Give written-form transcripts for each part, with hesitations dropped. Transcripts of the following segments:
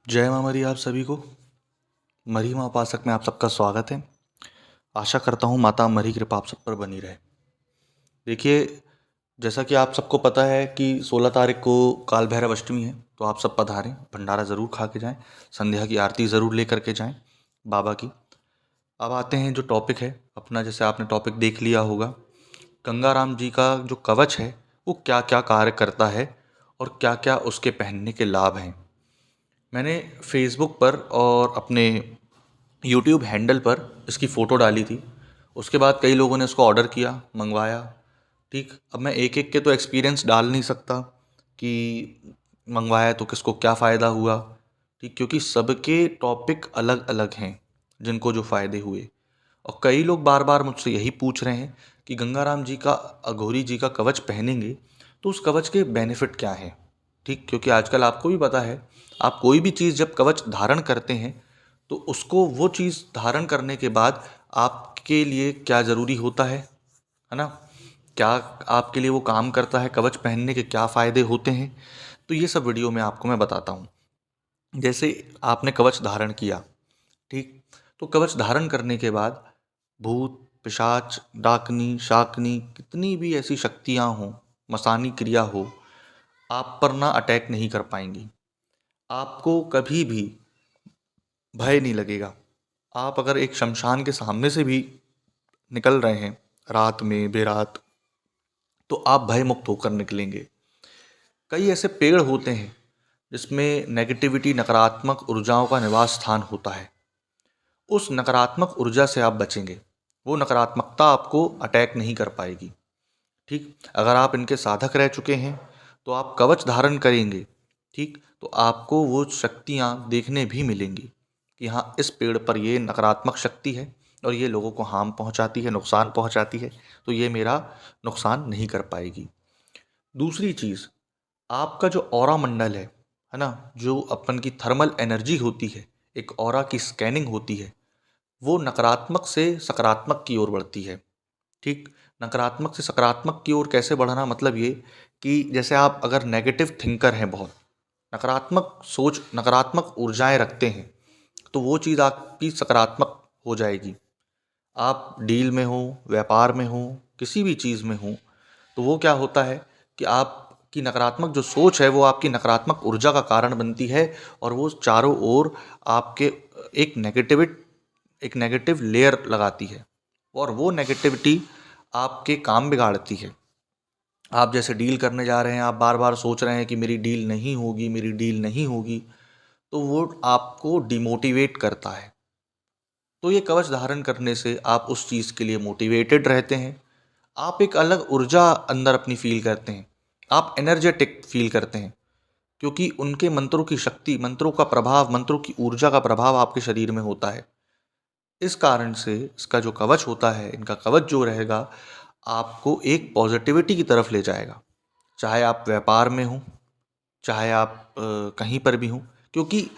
जय माँ मरी आप सभी को। मरी माँ उपासक में आप सबका स्वागत है। आशा करता हूँ माता मरी कृपा आप सब पर बनी रहे। देखिए, जैसा कि आप सबको पता है कि 16 तारीख को काल भैरव अष्टमी है, तो आप सब पधारें, भंडारा ज़रूर खा के जाएं, संध्या की आरती ज़रूर ले करके जाएं बाबा की। अब आते हैं जो टॉपिक है अपना, जैसे आपने टॉपिक देख लिया होगा, गंगाराम जी का जो कवच है वो क्या क्या कार्य करता है और क्या क्या उसके पहनने के लाभ हैं। मैंने फेसबुक पर और अपने यूट्यूब हैंडल पर इसकी फ़ोटो डाली थी। उसके बाद कई लोगों ने उसको ऑर्डर किया, मंगवाया। ठीक, अब मैं एक एक के तो एक्सपीरियंस डाल नहीं सकता कि मंगवाया तो किसको क्या फ़ायदा हुआ। ठीक, क्योंकि सबके टॉपिक अलग अलग हैं जिनको जो फ़ायदे हुए। और कई लोग बार बार मुझसे यही पूछ रहे हैं कि गंगाराम जी का, अघोरी जी का कवच पहनेंगे तो उस कवच के बेनिफिट क्या हैं। ठीक, क्योंकि आजकल आपको भी पता है, आप कोई भी चीज़ जब कवच धारण करते हैं तो उसको, वो चीज़ धारण करने के बाद आपके लिए क्या ज़रूरी होता है ना, क्या आपके लिए वो काम करता है, कवच पहनने के क्या फ़ायदे होते हैं, तो ये सब वीडियो में आपको मैं बताता हूँ। जैसे आपने कवच धारण किया, ठीक, तो कवच धारण करने के बाद भूत पिशाच डाकनी शाकनी कितनी भी ऐसी शक्तियाँ हों, मसानी क्रिया हो, आप पर ना अटैक नहीं कर पाएंगी। आपको कभी भी भय नहीं लगेगा। आप अगर एक शमशान के सामने से भी निकल रहे हैं रात में बेरात, तो आप भय मुक्त होकर निकलेंगे। कई ऐसे पेड़ होते हैं जिसमें नेगेटिविटी, नकारात्मक ऊर्जाओं का निवास स्थान होता है। उस नकारात्मक ऊर्जा से आप बचेंगे, वो नकारात्मकता आपको अटैक नहीं कर पाएगी। ठीक, अगर आप इनके साधक रह चुके हैं तो आप कवच धारण करेंगे, ठीक, तो आपको वो शक्तियाँ देखने भी मिलेंगी कि हाँ, इस पेड़ पर ये नकारात्मक शक्ति है और ये लोगों को हार्म पहुँचाती है, नुकसान पहुँचाती है, तो ये मेरा नुकसान नहीं कर पाएगी। दूसरी चीज़, आपका जो ऑरा मंडल है ना, जो अपन की थर्मल एनर्जी होती है, एक ऑरा की स्कैनिंग होती है, वो नकारात्मक से सकारात्मक की ओर बढ़ती है। ठीक, नकारात्मक से सकारात्मक की ओर कैसे बढ़ना, मतलब ये कि जैसे आप अगर नेगेटिव थिंकर हैं, बहुत नकारात्मक सोच, नकारात्मक ऊर्जाएं रखते हैं, तो वो चीज़ आपकी सकारात्मक हो जाएगी। आप डील में हो, व्यापार में हो, किसी भी चीज़ में हो, तो वो क्या होता है कि आपकी नकारात्मक जो सोच है वो आपकी नकारात्मक ऊर्जा का कारण बनती है, और वो चारों ओर आपके एक नेगेटिव लेयर लगाती है, और वो नेगेटिविटी आपके काम बिगाड़ती है। आप जैसे डील करने जा रहे हैं, आप बार बार सोच रहे हैं कि मेरी डील नहीं होगी, मेरी डील नहीं होगी, तो वो आपको डिमोटिवेट करता है। तो ये कवच धारण करने से आप उस चीज़ के लिए मोटिवेटेड रहते हैं। आप एक अलग ऊर्जा अंदर अपनी फील करते हैं, आप एनर्जेटिक फील करते हैं, क्योंकि उनके मंत्रों की शक्ति, मंत्रों का प्रभाव, मंत्रों की ऊर्जा का प्रभाव आपके शरीर में होता है। इस कारण से इसका जो कवच होता है, इनका कवच जो रहेगा, आपको एक पॉजिटिविटी की तरफ ले जाएगा। चाहे आप व्यापार में हों, चाहे आप कहीं पर भी हों, क्योंकि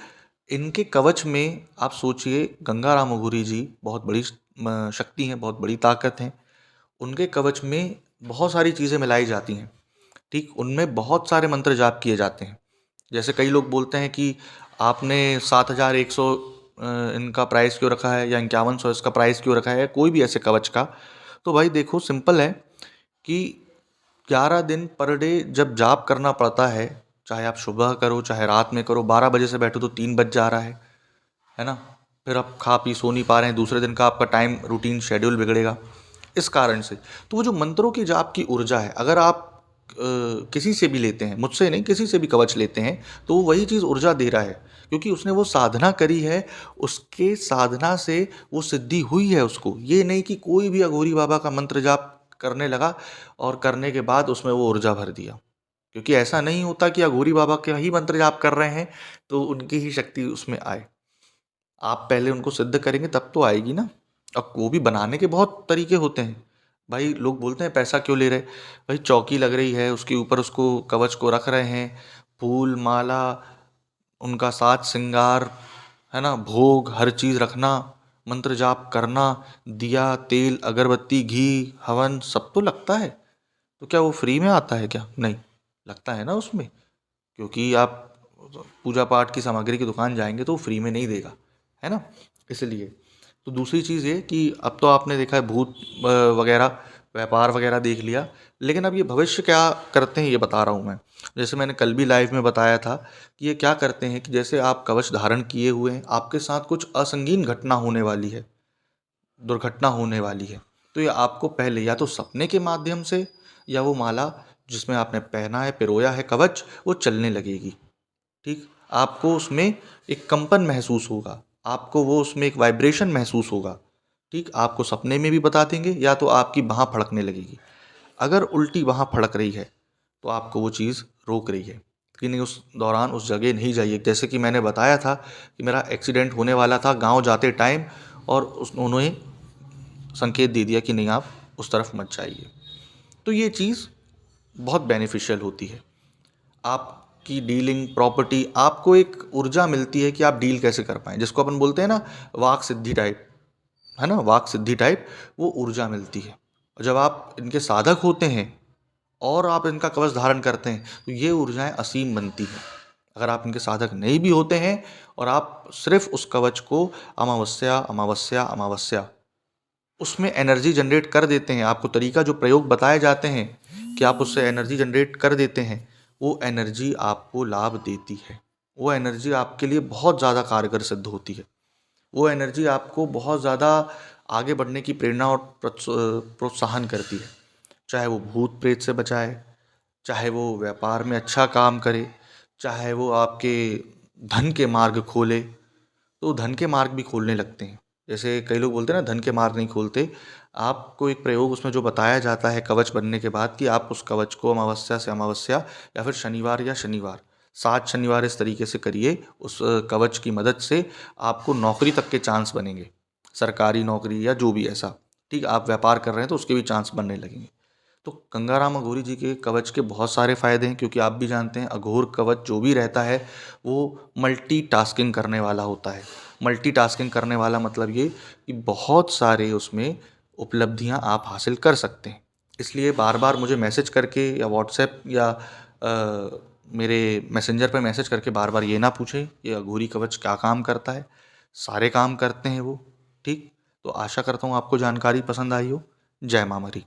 इनके कवच में आप सोचिए, गंगा रामोगुरी जी बहुत बड़ी शक्ति हैं, बहुत बड़ी ताकत हैं। उनके कवच में बहुत सारी चीज़ें मिलाई जाती हैं। ठीक, उनमें बहुत सारे मंत्र जाप किए जाते हैं। जैसे कई लोग बोलते हैं कि आपने 7,100 इनका प्राइस क्यों रखा है, या 5100 इसका प्राइस क्यों रखा है, कोई भी ऐसे कवच का। तो भाई देखो, सिंपल है कि 11 दिन पर डे जब जाप करना पड़ता है, चाहे आप सुबह करो चाहे रात में करो, 12 बजे से बैठो तो 3 बज जा रहा है ना, फिर आप खा पी सो नहीं पा रहे हैं, दूसरे दिन का आपका टाइम रूटीन शेड्यूल बिगड़ेगा। इस कारण से तो वो जो मंत्रों की जाप की ऊर्जा है, अगर आप किसी से भी लेते हैं, मुझसे नहीं, किसी से भी कवच लेते हैं, तो वो वही चीज़ ऊर्जा दे रहा है, क्योंकि उसने वो साधना करी है, उसके साधना से वो सिद्धि हुई है उसको। ये नहीं कि कोई भी अघोरी बाबा का मंत्र जाप करने लगा और करने के बाद उसमें वो ऊर्जा भर दिया, क्योंकि ऐसा नहीं होता कि अघोरी बाबा के ही मंत्र जाप कर रहे हैं तो उनकी ही शक्ति उसमें आए। आप पहले उनको सिद्ध करेंगे तब तो आएगी ना। अब वो भी बनाने के बहुत तरीके होते हैं। भाई लोग बोलते हैं पैसा क्यों ले रहे, भाई चौकी लग रही है, उसके ऊपर उसको कवच को रख रहे हैं, फूल माला, उनका साज श्रृंगार, है ना, भोग, हर चीज़ रखना, मंत्र जाप करना, दिया तेल अगरबत्ती घी हवन सब तो लगता है। तो क्या वो फ्री में आता है क्या? नहीं, लगता है ना उसमें, क्योंकि आप पूजा पाठ की सामग्री की दुकान जाएंगे तो फ्री में नहीं देगा, है ना। इसलिए तो दूसरी चीज़ ये कि अब तो आपने देखा है भूत वगैरह व्यापार वगैरह देख लिया, लेकिन अब ये भविष्य क्या करते हैं ये बता रहा हूँ मैं। जैसे मैंने कल भी लाइव में बताया था कि ये क्या करते हैं कि जैसे आप कवच धारण किए हुए हैं, आपके साथ कुछ असंगीन घटना होने वाली है, दुर्घटना होने वाली है, तो ये आपको पहले या तो सपने के माध्यम से या वो माला जिसमें आपने पहना है, पिरोया है कवच, वो चलने लगेगी। ठीक, आपको उसमें एक कंपन महसूस होगा, आपको वो उसमें एक वाइब्रेशन महसूस होगा। ठीक, आपको सपने में भी बता देंगे या तो आपकी बाँह फड़कने लगेगी। अगर उल्टी बाँह फड़क रही है तो आपको वो चीज़ रोक रही है कि नहीं, उस दौरान उस जगह नहीं जाइए। जैसे कि मैंने बताया था कि मेरा एक्सीडेंट होने वाला था गाँव जाते टाइम, और उन्होंने संकेत दे दिया कि नहीं आप उस तरफ मत जाइए। तो ये चीज़ बहुत बेनिफिशियल होती है। आपकी डीलिंग प्रॉपर्टी, आपको एक ऊर्जा मिलती है कि आप डील कैसे कर पाएँ, जिसको अपन बोलते हैं ना वाक सिद्धि टाइप, है ना, वाक सिद्धि टाइप वो ऊर्जा मिलती है। और जब आप इनके साधक होते हैं और आप इनका कवच धारण करते हैं तो ये ऊर्जाएं असीम बनती हैं। अगर आप इनके साधक नहीं भी होते हैं और आप सिर्फ उस कवच को अमावस्या अमावस्या अमावस्या उसमें एनर्जी जनरेट कर देते हैं, आपको तरीका जो प्रयोग बताए जाते हैं कि आप उससे एनर्जी जनरेट कर देते हैं, वो एनर्जी आपको लाभ देती है। वो एनर्जी आपके लिए बहुत ज़्यादा कारगर सिद्ध होती है। वो एनर्जी आपको बहुत ज़्यादा आगे बढ़ने की प्रेरणा और प्रोत्साहन करती है। चाहे वो भूत प्रेत से बचाए, चाहे वो व्यापार में अच्छा काम करे, चाहे वो आपके धन के मार्ग खोले, तो धन के मार्ग भी खोलने लगते हैं। जैसे कई लोग बोलते हैं ना धन के मार्ग नहीं खोलते, आपको एक प्रयोग उसमें जो बताया जाता है कवच बनने के बाद कि आप उस कवच को अमावस्या से अमावस्या या फिर शनिवार या शनिवार 7 शनिवार इस तरीके से करिए, उस कवच की मदद से आपको नौकरी तक के चांस बनेंगे, सरकारी नौकरी या जो भी ऐसा। ठीक, आप व्यापार कर रहे हैं तो उसके भी चांस बनने लगेंगे। तो गंगाराम अघोरी जी के कवच के बहुत सारे फायदे हैं, क्योंकि आप भी जानते हैं अघोर कवच जो भी रहता है वो मल्टीटास्किंग करने वाला होता है। मल्टीटास्किंग करने वाला मतलब ये कि बहुत सारे उसमें उपलब्धियां आप हासिल कर सकते हैं। इसलिए बार बार मुझे मैसेज करके या व्हाट्सएप या मेरे मैसेंजर पर मैसेज करके बार बार ये ना पूछें कि अघोरी कवच क्या काम करता है। सारे काम करते हैं वो। ठीक, तो आशा करता हूँ आपको जानकारी पसंद आई हो। जय माँ मरी।